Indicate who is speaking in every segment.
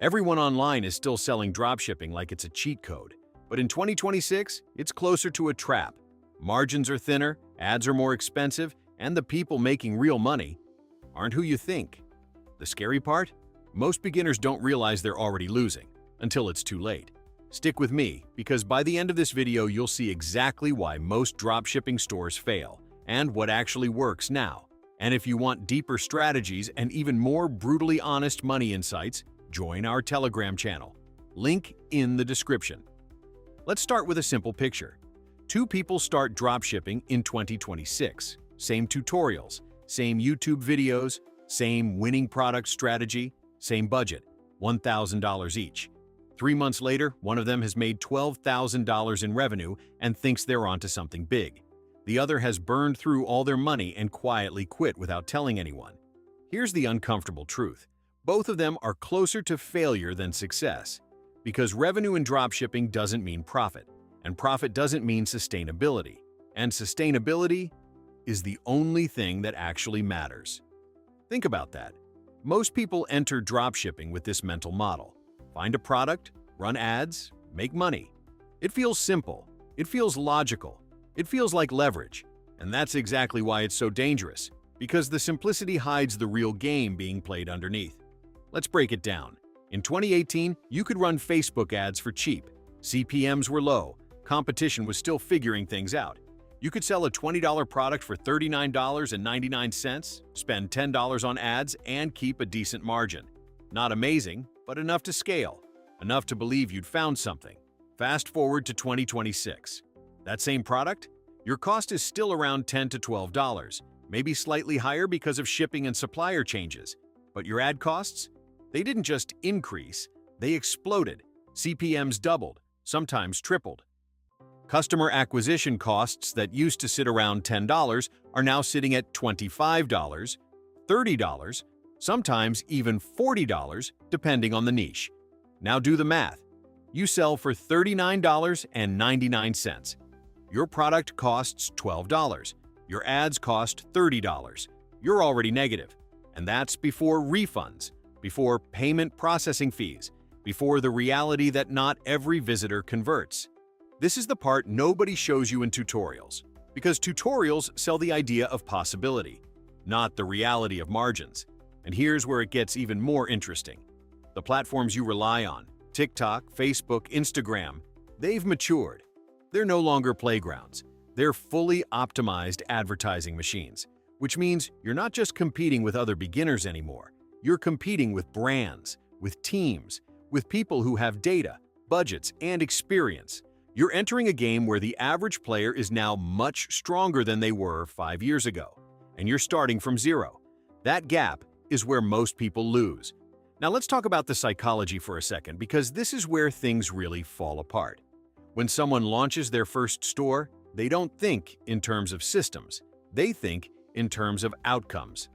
Speaker 1: Everyone online is still selling dropshipping like it's a cheat code. But in 2026, it's closer to a trap. Margins are thinner, ads are more expensive, and the people making real money aren't who you think. The scary part? Most beginners don't realize they're already losing until it's too late. Stick with me, because by the end of this video, you'll see exactly why most dropshipping stores fail and what actually works now. And if you want deeper strategies and even more brutally honest money insights, join our Telegram channel. Link in the description. Let's start with a simple picture. Two people start dropshipping in 2026. Same tutorials, same YouTube videos, same winning product strategy, same budget, $1,000 each. 3 months later, one of them has made $12,000 in revenue and thinks they're onto something big. The other has burned through all their money and quietly quit without telling anyone. Here's the uncomfortable truth. Both of them are closer to failure than success. Because revenue in dropshipping doesn't mean profit, and profit doesn't mean sustainability. And sustainability is the only thing that actually matters. Think about that. Most people enter dropshipping with this mental model. Find a product, run ads, make money. It feels simple. It feels logical. It feels like leverage. And that's exactly why it's so dangerous, because the simplicity hides the real game being played underneath. Let's break it down. In 2018, you could run Facebook ads for cheap. CPMs were low. Competition was still figuring things out. You could sell a $20 product for $39.99, spend $10 on ads, and keep a decent margin. Not amazing, but enough to scale, enough to believe you'd found something. Fast forward to 2026. That same product? Your cost is still around $10 to $12, maybe slightly higher because of shipping and supplier changes. But your ad costs? They didn't just increase, they exploded. CPMs doubled, sometimes tripled. Customer acquisition costs that used to sit around $10 are now sitting at $25, $30, sometimes even $40, depending on the niche. Now do the math. You sell for $39.99. Your product costs $12. Your ads cost $30. You're already negative. And that's before refunds, before payment processing fees, before the reality that not every visitor converts. This is the part nobody shows you in tutorials, because tutorials sell the idea of possibility, not the reality of margins. And here's where it gets even more interesting. The platforms you rely on, TikTok, Facebook, Instagram, they've matured. They're no longer playgrounds. They're fully optimized advertising machines, which means you're not just competing with other beginners anymore. You're competing with brands, with teams, with people who have data, budgets, and experience. You're entering a game where the average player is now much stronger than they were 5 years ago, and you're starting from zero. That gap is where most people lose. Now let's talk about the psychology for a second, because this is where things really fall apart. When someone launches their first store, they don't think in terms of systems. They think in terms of outcomes.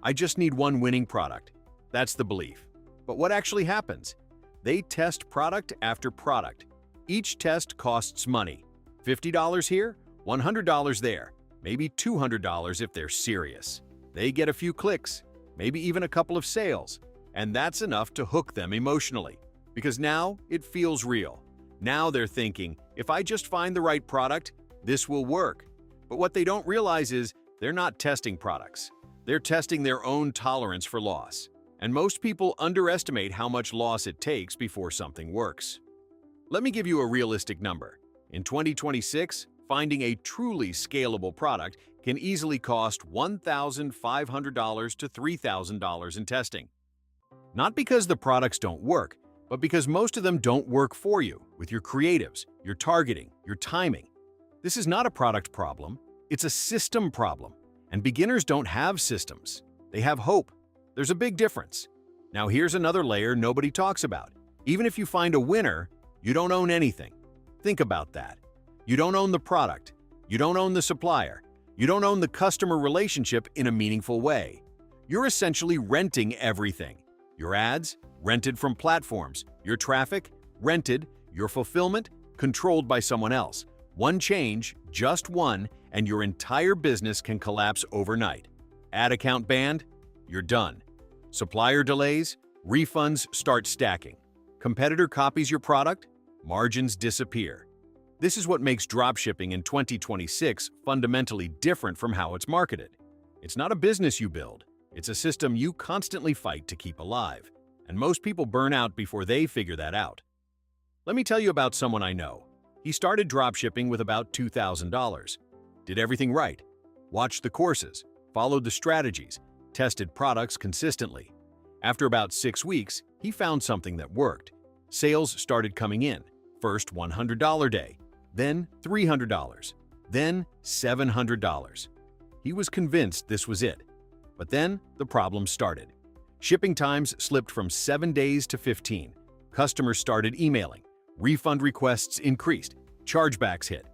Speaker 1: I just need one winning product. That's the belief. But what actually happens? They test product after product. Each test costs money. $50 here, $100 there, maybe $200 if they're serious. They get a few clicks, maybe even a couple of sales, and that's enough to hook them emotionally, because now it feels real. Now they're thinking, if I just find the right product, this will work. But what they don't realize is they're not testing products. They're testing their own tolerance for loss. And most people underestimate how much loss it takes before something works. Let me give you a realistic number. In 2026, finding a truly scalable product can easily cost $1,500 to $3,000 in testing. Not because the products don't work, but because most of them don't work for you, with your creatives, your targeting, your timing. This is not a product problem, it's a system problem. And beginners don't have systems. They have hope. There's a big difference. Now here's another layer nobody talks about. Even if you find a winner, you don't own anything. Think about that. You don't own the product. You don't own the supplier. You don't own the customer relationship in a meaningful way. You're essentially renting everything. Your ads, rented from platforms. Your traffic, rented. Your fulfillment, controlled by someone else. One change, just one, and your entire business can collapse overnight. Ad account banned? You're done. Supplier delays? Refunds start stacking. Competitor copies your product, margins disappear. This is what makes dropshipping in 2026 fundamentally different from how it's marketed. It's not a business you build, it's a system you constantly fight to keep alive. And most people burn out before they figure that out. Let me tell you about someone I know. He started dropshipping with about $2,000. Did everything right. Watched the courses, followed the strategies, tested products consistently. After about 6 weeks, he found something that worked. Sales started coming in. First $100 day, then $300, then $700. He was convinced this was it. But then the problem started. Shipping times slipped from 7 days to 15. Customers started emailing. Refund requests increased. Chargebacks hit.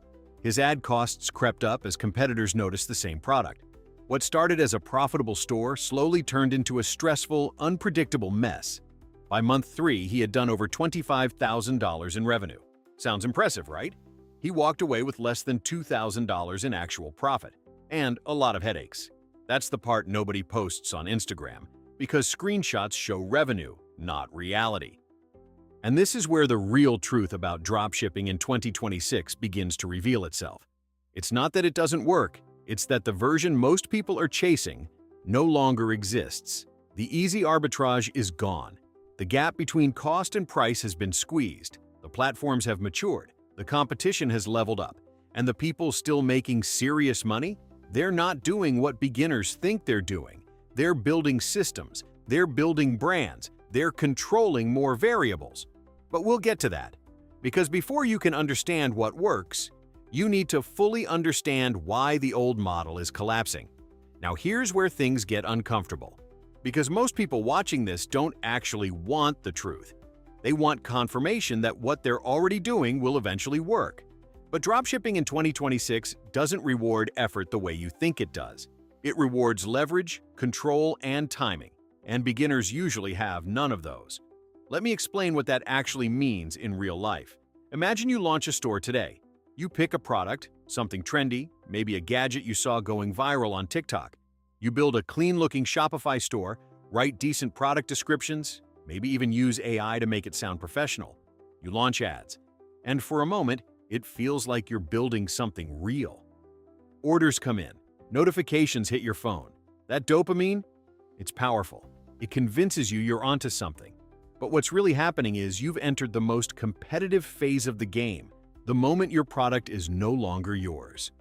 Speaker 1: His ad costs crept up as competitors noticed the same product. What started as a profitable store slowly turned into a stressful, unpredictable mess. By month 3, he had done over $25,000 in revenue. Sounds impressive, right? He walked away with less than $2,000 in actual profit, and a lot of headaches. That's the part nobody posts on Instagram, because screenshots show revenue, not reality. And this is where the real truth about dropshipping in 2026 begins to reveal itself. It's not that it doesn't work, it's that the version most people are chasing no longer exists. The easy arbitrage is gone. The gap between cost and price has been squeezed. The platforms have matured. The competition has leveled up. And the people still making serious money? They're not doing what beginners think they're doing. They're building systems. They're building brands. They're controlling more variables. But we'll get to that. Because before you can understand what works, you need to fully understand why the old model is collapsing. Now here's where things get uncomfortable. Because most people watching this don't actually want the truth. They want confirmation that what they're already doing will eventually work. But dropshipping in 2026 doesn't reward effort the way you think it does. It rewards leverage, control, and timing. And beginners usually have none of those. Let me explain what that actually means in real life. Imagine you launch a store today. You pick a product, something trendy, maybe a gadget you saw going viral on TikTok. You build a clean-looking Shopify store, write decent product descriptions, maybe even use AI to make it sound professional. You launch ads. And for a moment, it feels like you're building something real. Orders come in. Notifications hit your phone. That dopamine? It's powerful. It convinces you you're onto something. But what's really happening is you've entered the most competitive phase of the game, the moment your product is no longer yours.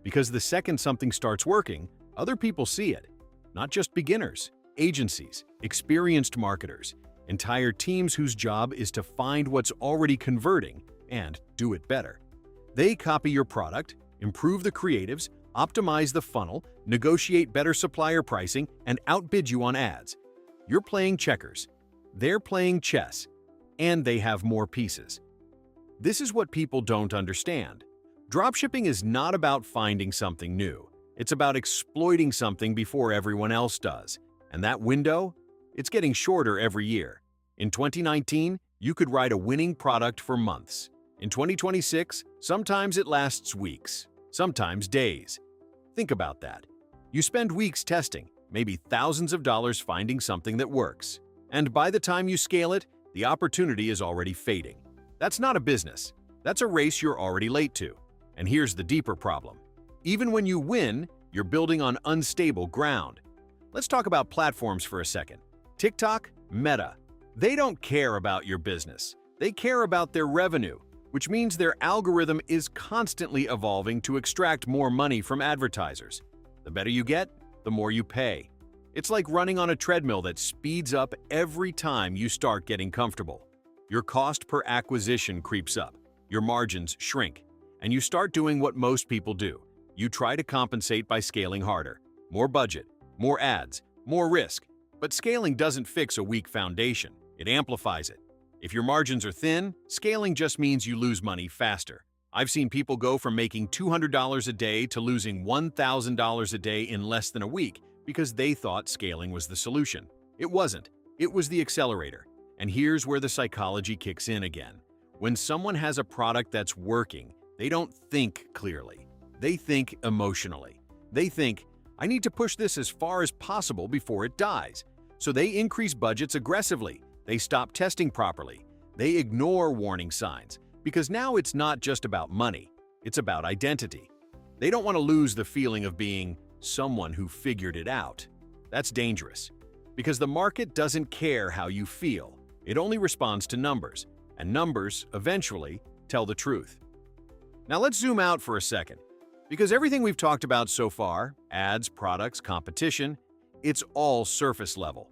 Speaker 1: Because the second something starts working, other people see it. Not just beginners, agencies, experienced marketers, entire teams whose job is to find what's already converting and do it better. They copy your product, improve the creatives, optimize the funnel, negotiate better supplier pricing, and outbid you on ads. You're playing checkers. They're playing chess. And they have more pieces. This is what people don't understand. Dropshipping is not about finding something new. It's about exploiting something before everyone else does. And that window? It's getting shorter every year. In 2019, you could write a winning product for months. In 2026, sometimes it lasts weeks, sometimes days. Think about that. You spend weeks testing, maybe thousands of dollars finding something that works. And by the time you scale it, the opportunity is already fading. That's not a business. That's a race you're already late to. And here's the deeper problem. Even when you win, you're building on unstable ground. Let's talk about platforms for a second. TikTok, Meta. They don't care about your business. They care about their revenue, which means their algorithm is constantly evolving to extract more money from advertisers. The better you get, the more you pay. It's like running on a treadmill that speeds up every time you start getting comfortable. Your cost per acquisition creeps up, your margins shrink, and you start doing what most people do. You try to compensate by scaling harder. More budget, more ads, more risk. But scaling doesn't fix a weak foundation. It amplifies it. If your margins are thin, scaling just means you lose money faster. I've seen people go from making $200 a day to losing $1,000 a day in less than a week because they thought scaling was the solution. It wasn't. It was the accelerator. And here's where the psychology kicks in again. When someone has a product that's working, they don't think clearly. They think emotionally. They think, I need to push this as far as possible before it dies. So they increase budgets aggressively. They stop testing properly. They ignore warning signs because now it's not just about money, it's about identity. They don't want to lose the feeling of being someone who figured it out. That's dangerous because the market doesn't care how you feel. It only responds to numbers, and numbers eventually tell the truth. Now let's zoom out for a second, because everything we've talked about so far, ads, products, competition, it's all surface level.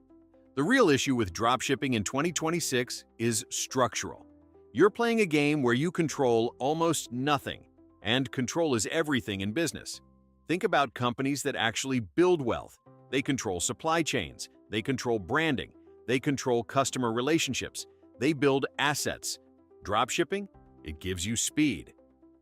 Speaker 1: The real issue with dropshipping in 2026 is structural. You're playing a game where you control almost nothing, and control is everything in business. Think about companies that actually build wealth. They control supply chains, they control branding, they control customer relationships, they build assets. Dropshipping, it gives you speed.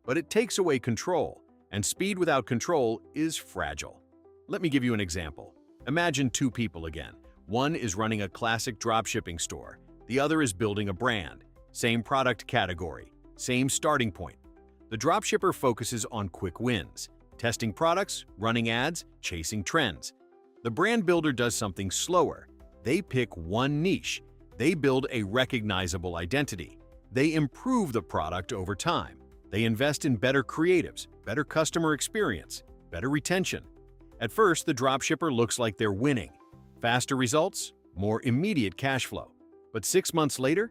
Speaker 1: But it takes away control, and speed without control is fragile. Let me give you an example. Imagine two people again. One is running a classic dropshipping store. The other is building a brand. Same product category, same starting point. The dropshipper focuses on quick wins, testing products, running ads, chasing trends. The brand builder does something slower. They pick one niche. They build a recognizable identity. They improve the product over time. They invest in better creatives, better customer experience, better retention. At first, the dropshipper looks like they're winning. Faster results, more immediate cash flow. But 6 months later,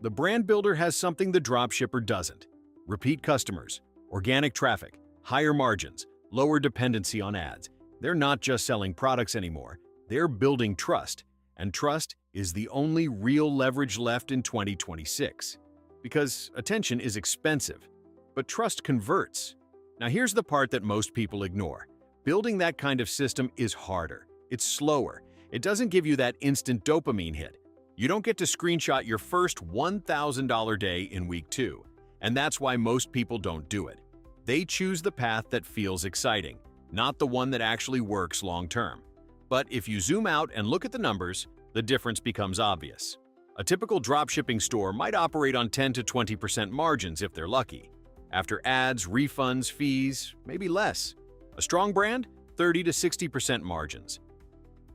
Speaker 1: the brand builder has something the dropshipper doesn't. Repeat customers, organic traffic, higher margins, lower dependency on ads. They're not just selling products anymore. They're building trust. And trust is the only real leverage left in 2026. Because attention is expensive, but trust converts. Now here's the part that most people ignore. Building that kind of system is harder. It's slower. It doesn't give you that instant dopamine hit. You don't get to screenshot your first $1,000 day in week 2. And that's why most people don't do it. They choose the path that feels exciting, not the one that actually works long term. But if you zoom out and look at the numbers, the difference becomes obvious. A typical dropshipping store might operate on 10 to 20% margins if they're lucky. After ads, refunds, fees, maybe less. A strong brand, 30 to 60% margins.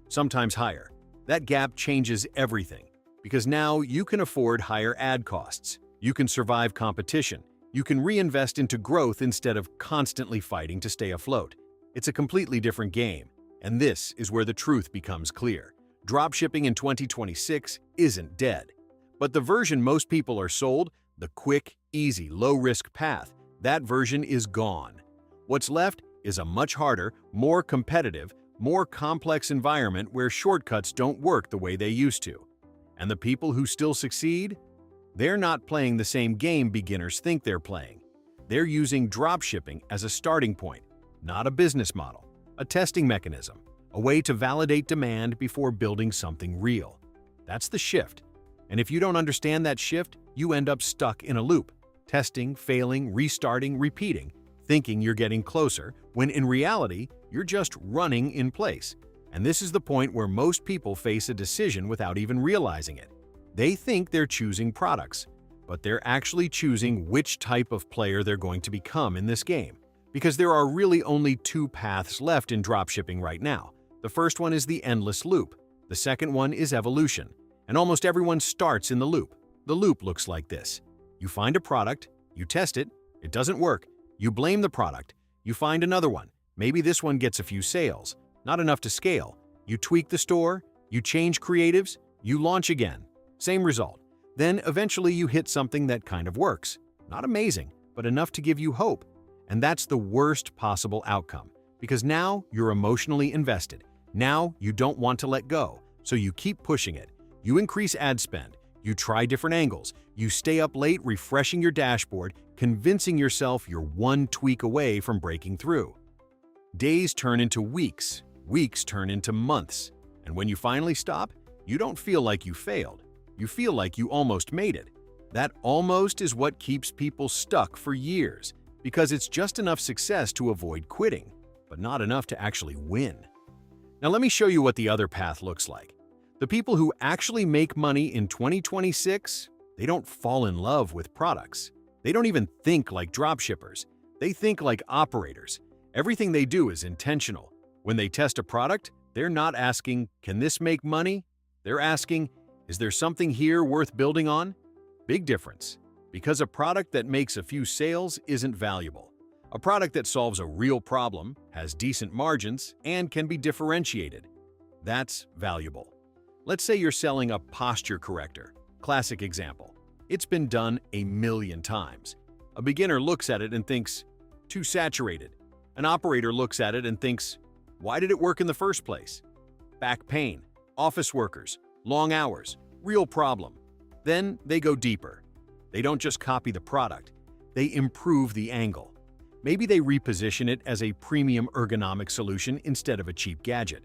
Speaker 1: Sometimes higher. That gap changes everything, because now you can afford higher ad costs. You can survive competition. You can reinvest into growth instead of constantly fighting to stay afloat. It's a completely different game, and this is where the truth becomes clear. Dropshipping in 2026 isn't dead. But the version most people are sold, the quick, easy, low-risk path, that version is gone. What's left is a much harder, more competitive, more complex environment where shortcuts don't work the way they used to. And the people who still succeed? They're not playing the same game beginners think they're playing. They're using dropshipping as a starting point, not a business model, a testing mechanism, a way to validate demand before building something real. That's the shift. And if you don't understand that shift, you end up stuck in a loop, testing, failing, restarting, repeating, thinking you're getting closer, when in reality, you're just running in place. And this is the point where most people face a decision without even realizing it. They think they're choosing products, but they're actually choosing which type of player they're going to become in this game. Because there are really only two paths left in dropshipping right now. The first one is the endless loop. The second one is evolution. And almost everyone starts in the loop. The loop looks like this. You find a product, you test it, it doesn't work. You blame the product. You find another one. Maybe this one gets a few sales, not enough to scale. You tweak the store, you change creatives, you launch again. Same result. Then eventually you hit something that kind of works. Not amazing, but enough to give you hope. And that's the worst possible outcome, because now you're emotionally invested. Now you don't want to let go, so you keep pushing it. You increase ad spend. You try different angles. You stay up late refreshing your dashboard, convincing yourself you're one tweak away from breaking through. Days turn into weeks. Weeks turn into months. And when you finally stop, you don't feel like you failed. You feel like you almost made it. That almost is what keeps people stuck for years, because it's just enough success to avoid quitting, but not enough to actually win. Now let me show you what the other path looks like. The people who actually make money in 2026, they don't fall in love with products. They don't even think like dropshippers. They think like operators. Everything they do is intentional. When they test a product, they're not asking, "Can this make money?" They're asking, is there something here worth building on? Big difference. Because a product that makes a few sales isn't valuable. A product that solves a real problem, has decent margins, and can be differentiated. That's valuable. Let's say you're selling a posture corrector. Classic example. It's been done a million times. A beginner looks at it and thinks, too saturated. An operator looks at it and thinks, why did it work in the first place? Back pain, office workers, long hours, real problem. Then they go deeper. They don't just copy the product, they improve the angle. Maybe they reposition it as a premium ergonomic solution instead of a cheap gadget.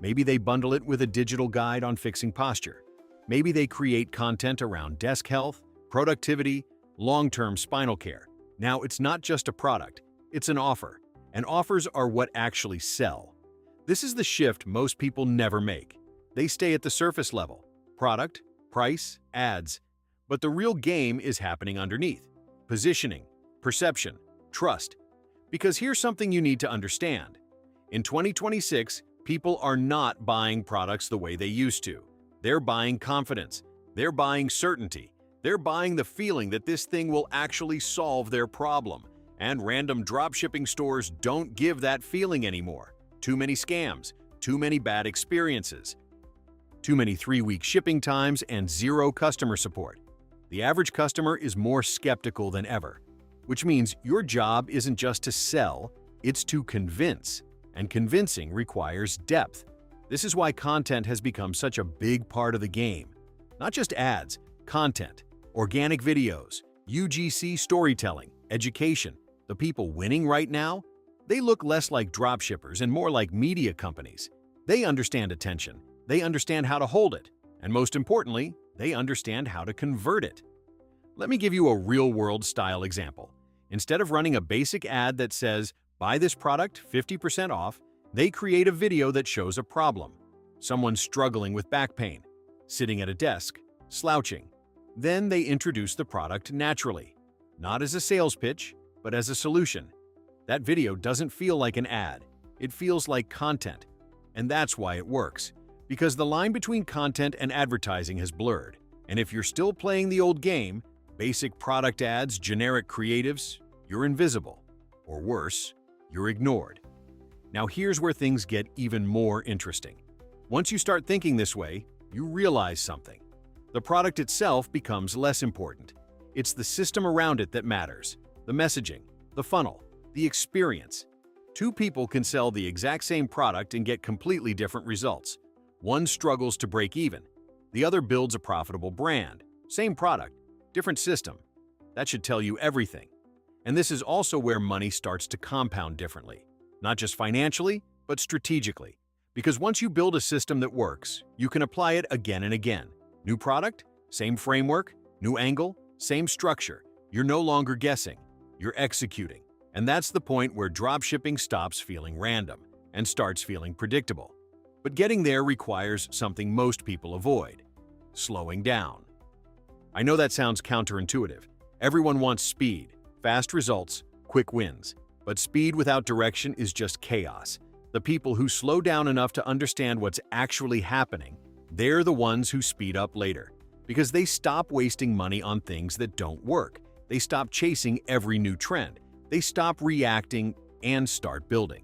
Speaker 1: Maybe they bundle it with a digital guide on fixing posture. Maybe they create content around desk health, productivity, long-term spinal care. Now, it's not just a product, it's an offer. And offers are what actually sell. This is the shift most people never make. They stay at the surface level. Product, price, ads. But the real game is happening underneath. Positioning, perception, trust. Because here's something you need to understand. In 2026, people are not buying products the way they used to. They're buying confidence. They're buying certainty. They're buying the feeling that this thing will actually solve their problem. And random dropshipping stores don't give that feeling anymore. Too many scams, too many bad experiences, too many 3-week shipping times, and zero customer support. The average customer is more skeptical than ever, which means your job isn't just to sell, it's to convince. And convincing requires depth. This is why content has become such a big part of the game. Not just ads, content, organic videos, UGC storytelling, education. The people winning right now, they look less like dropshippers and more like media companies. They understand attention, they understand how to hold it, and most importantly, they understand how to convert it. Let me give you a real-world style example. Instead of running a basic ad that says, buy this product 50% off, they create a video that shows a problem. Someone struggling with back pain, sitting at a desk, slouching. Then they introduce the product naturally, not as a sales pitch, but as a solution. That video doesn't feel like an ad, it feels like content. And that's why it works, because the line between content and advertising has blurred. And if you're still playing the old game, basic product ads, generic creatives, you're invisible. Or worse, you're ignored. Now here's where things get even more interesting. Once you start thinking this way, you realize something. The product itself becomes less important. It's the system around it that matters. The messaging, the funnel, the experience. Two people can sell the exact same product and get completely different results. One struggles to break even. The other builds a profitable brand. Same product, different system. That should tell you everything. And this is also where money starts to compound differently. Not just financially, but strategically. Because once you build a system that works, you can apply it again and again. New product, same framework, new angle, same structure. You're no longer guessing, you're executing. And that's the point where dropshipping stops feeling random and starts feeling predictable. But getting there requires something most people avoid: slowing down. I know that sounds counterintuitive. Everyone wants speed, fast results, quick wins. But speed without direction is just chaos. The people who slow down enough to understand what's actually happening, they're the ones who speed up later. Because they stop wasting money on things that don't work. They stop chasing every new trend. They stop reacting and start building.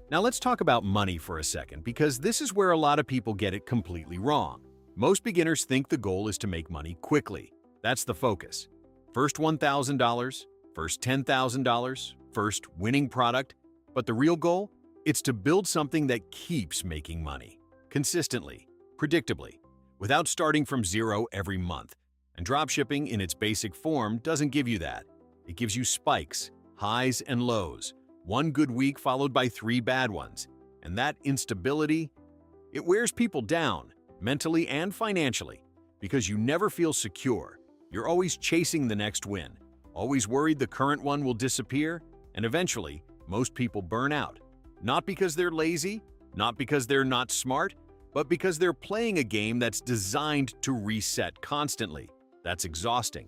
Speaker 1: Now let's talk about money for a second, because this is where a lot of people get it completely wrong. Most beginners think the goal is to make money quickly. That's the focus. First $1,000, first $10,000, first winning product. But the real goal? It's to build something that keeps making money, consistently, predictably, without starting from zero every month. And dropshipping in its basic form doesn't give you that. It gives you spikes, highs and lows, one good week followed by 3 bad ones. And that instability, it wears people down, mentally and financially, because you never feel secure. You're always chasing the next win, always worried the current one will disappear, and eventually, most people burn out. Not because they're lazy, not because they're not smart, but because they're playing a game that's designed to reset constantly. That's exhausting.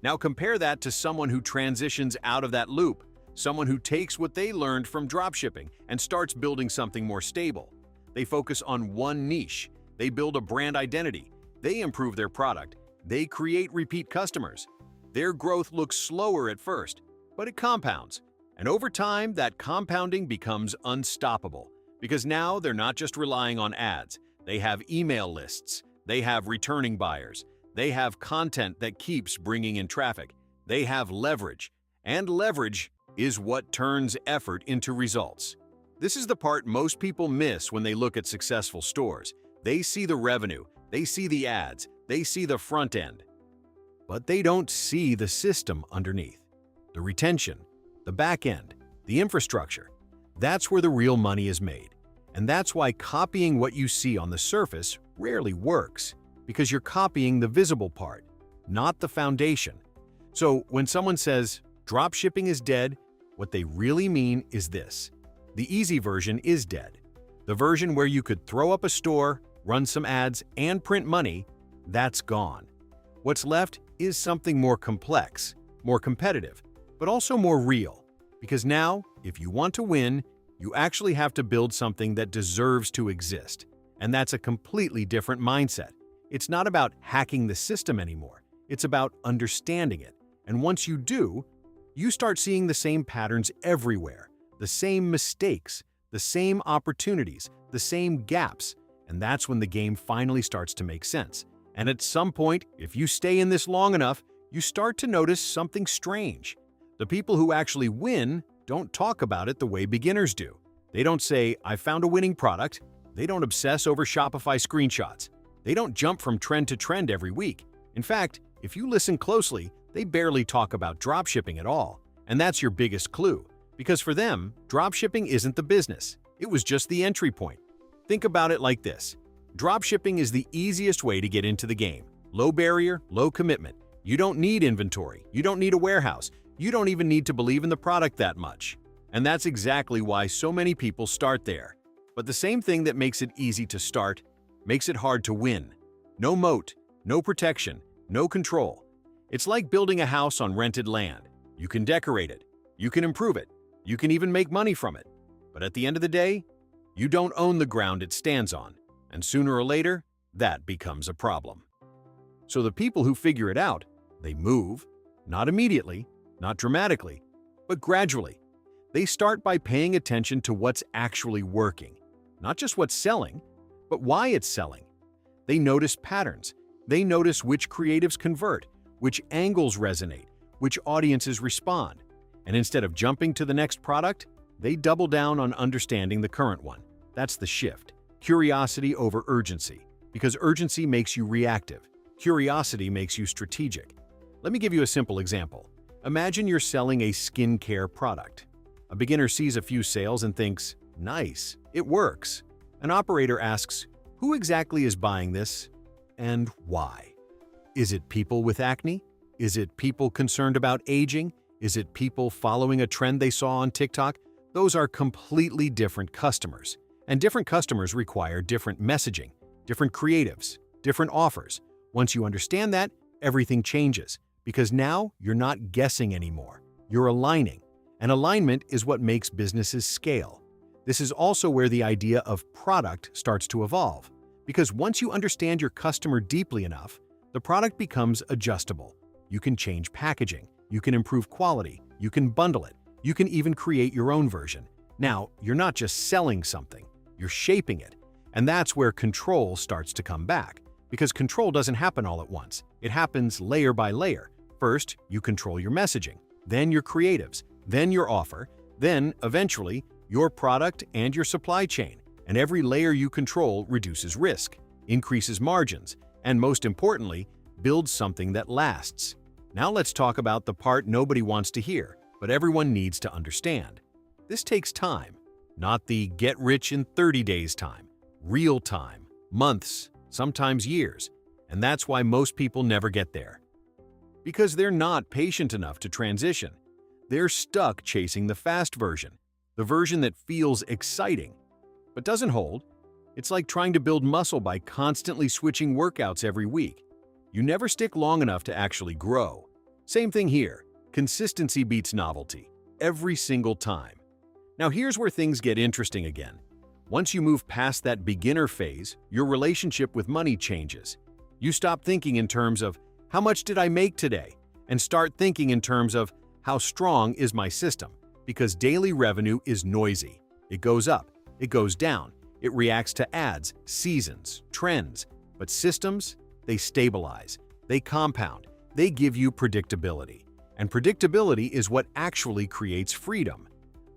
Speaker 1: Now compare that to someone who transitions out of that loop, someone who takes what they learned from dropshipping and starts building something more stable. They focus on one niche. They build a brand identity. They improve their product. They create repeat customers. Their growth looks slower at first, but it compounds. And over time, that compounding becomes unstoppable because now they're not just relying on ads. They have email lists. They have returning buyers. They have content that keeps bringing in traffic. They have leverage. And leverage is what turns effort into results. This is the part most people miss when they look at successful stores. They see the revenue, they see the ads, they see the front end. But they don't see the system underneath. The retention, the back end, the infrastructure. That's where the real money is made. And that's why copying what you see on the surface rarely works, because you're copying the visible part, not the foundation. So when someone says, dropshipping is dead, what they really mean is this. The easy version is dead. The version where you could throw up a store, run some ads, and print money, that's gone. What's left is something more complex, more competitive, but also more real. Because now, if you want to win, you actually have to build something that deserves to exist. And that's a completely different mindset. It's not about hacking the system anymore. It's about understanding it. And once you do, you start seeing the same patterns everywhere, the same mistakes, the same opportunities, the same gaps. And that's when the game finally starts to make sense. And at some point, if you stay in this long enough, you start to notice something strange. The people who actually win don't talk about it the way beginners do. They don't say, I found a winning product. They don't obsess over Shopify screenshots. They don't jump from trend to trend every week. In fact, if you listen closely, they barely talk about dropshipping at all. And that's your biggest clue. Because for them, dropshipping isn't the business. It was just the entry point. Think about it like this. Dropshipping is the easiest way to get into the game. Low barrier, low commitment. You don't need inventory. You don't need a warehouse. You don't even need to believe in the product that much. And that's exactly why so many people start there. But the same thing that makes it easy to start makes it hard to win. No moat, no protection, no control. It's like building a house on rented land. You can decorate it. You can improve it. You can even make money from it. But at the end of the day, you don't own the ground it stands on. And sooner or later, that becomes a problem. So the people who figure it out, they move, not immediately, not dramatically, but gradually. They start by paying attention to what's actually working, not just what's selling, but why it's selling. They notice patterns. They notice which creatives convert, which angles resonate, which audiences respond. And instead of jumping to the next product, they double down on understanding the current one. That's the shift. Curiosity over urgency, because urgency makes you reactive. Curiosity makes you strategic. Let me give you a simple example. Imagine you're selling a skincare product. A beginner sees a few sales and thinks, nice, it works. An operator asks, who exactly is buying this and why? Is it people with acne? Is it people concerned about aging? Is it people following a trend they saw on TikTok? Those are completely different customers. And different customers require different messaging, different creatives, different offers. Once you understand that, everything changes. Because now you're not guessing anymore. You're aligning. And alignment is what makes businesses scale. This is also where the idea of product starts to evolve. Because once you understand your customer deeply enough, the product becomes adjustable. You can change packaging. You can improve quality. You can bundle it. You can even create your own version. Now, you're not just selling something. You're shaping it. And that's where control starts to come back. Because control doesn't happen all at once. It happens layer by layer. First, you control your messaging, then your creatives, then your offer, then, eventually, your product and your supply chain. And every layer you control reduces risk, increases margins, and most importantly, builds something that lasts. Now let's talk about the part nobody wants to hear, but everyone needs to understand. This takes time, not the get rich in 30 days time, real time, months, sometimes years. And that's why most people never get there. Because they're not patient enough to transition. They're stuck chasing the fast version, the version that feels exciting, but doesn't hold. It's like trying to build muscle by constantly switching workouts every week. You never stick long enough to actually grow. Same thing here. Consistency beats novelty, every single time. Now here's where things get interesting again. Once you move past that beginner phase, your relationship with money changes. You stop thinking in terms of, how much did I make today? And start thinking in terms of, how strong is my system? Because daily revenue is noisy. It goes up, it goes down, it reacts to ads, seasons, trends. But systems, they stabilize, they compound, they give you predictability. And predictability is what actually creates freedom.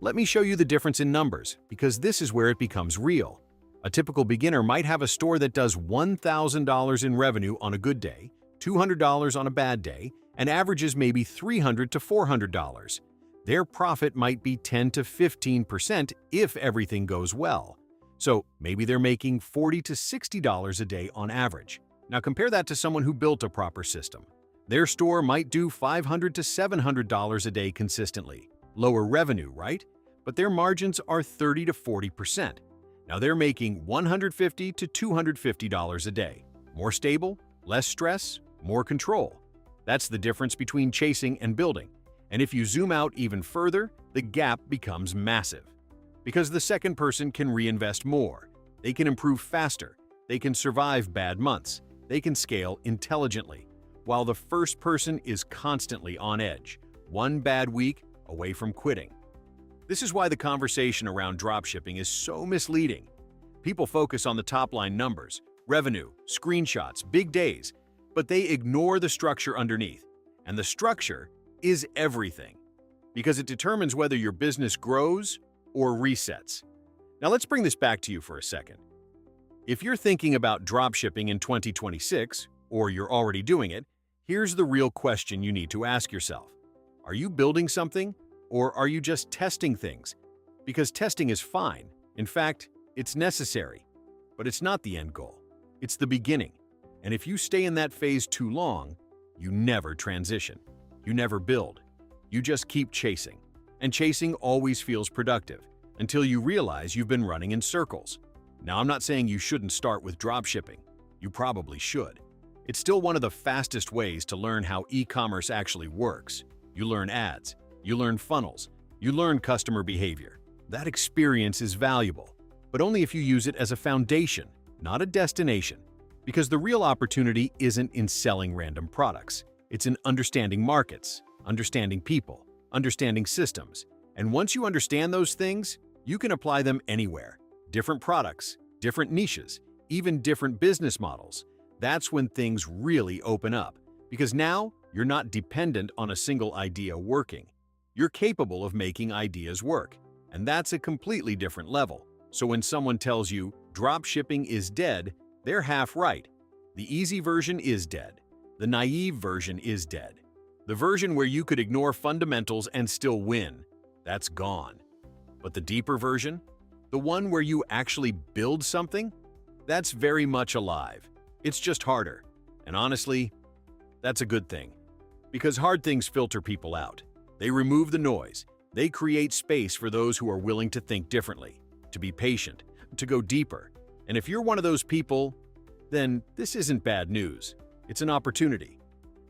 Speaker 1: Let me show you the difference in numbers, because this is where it becomes real. A typical beginner might have a store that does $1,000 in revenue on a good day, $200 on a bad day, and averages maybe $300 to $400. Their profit might be 10 to 15% if everything goes well. So maybe they're making $40 to $60 a day on average. Now compare that to someone who built a proper system. Their store might do $500 to $700 a day consistently. Lower revenue, right? But their margins are 30 to 40%. Now they're making $150 to $250 a day. More stable, less stress, more control. That's the difference between chasing and building. And if you zoom out even further, the gap becomes massive. Because the second person can reinvest more. They can improve faster. They can survive bad months. They can scale intelligently. While the first person is constantly on edge, one bad week away from quitting. This is why the conversation around dropshipping is so misleading. People focus on the top-line numbers, revenue, screenshots, big days, but they ignore the structure underneath. And the structure is everything, because it determines whether your business grows or resets. Now let's bring this back to you for a second. If you're thinking about dropshipping in 2026, or you're already doing it, here's the real question you need to ask yourself. Are you building something, or are you just testing things? Because testing is fine. In fact, it's necessary. But it's not the end goal. It's the beginning. And if you stay in that phase too long, you never transition. You never build. You just keep chasing. And chasing always feels productive, until you realize you've been running in circles. Now, I'm not saying you shouldn't start with dropshipping. You probably should. It's still one of the fastest ways to learn how e-commerce actually works. You learn ads, you learn funnels, you learn customer behavior. That experience is valuable, but only if you use it as a foundation, not a destination. Because the real opportunity isn't in selling random products. It's in understanding markets, understanding people, understanding systems. And once you understand those things, you can apply them anywhere. Different products, different niches, even different business models. That's when things really open up. Because now, you're not dependent on a single idea working. You're capable of making ideas work. And that's a completely different level. So when someone tells you dropshipping is dead, they're half right. The easy version is dead. The naive version is dead. The version where you could ignore fundamentals and still win, that's gone. But the deeper version, the one where you actually build something, that's very much alive. It's just harder. And honestly, that's a good thing. Because hard things filter people out. They remove the noise. They create space for those who are willing to think differently, to be patient, to go deeper. And if you're one of those people, then this isn't bad news. It's an opportunity.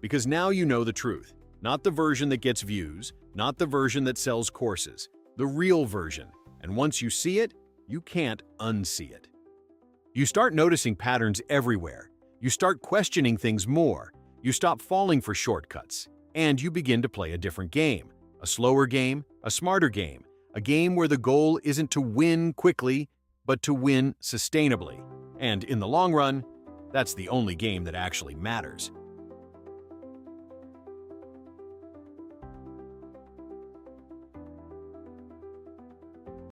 Speaker 1: Because now you know the truth. Not the version that gets views, not the version that sells courses, the real version. And once you see it, you can't unsee it. You start noticing patterns everywhere. You start questioning things more. You stop falling for shortcuts. And you begin to play a different game. A slower game, a smarter game. A game where the goal isn't to win quickly, but to win sustainably. And in the long run, that's the only game that actually matters.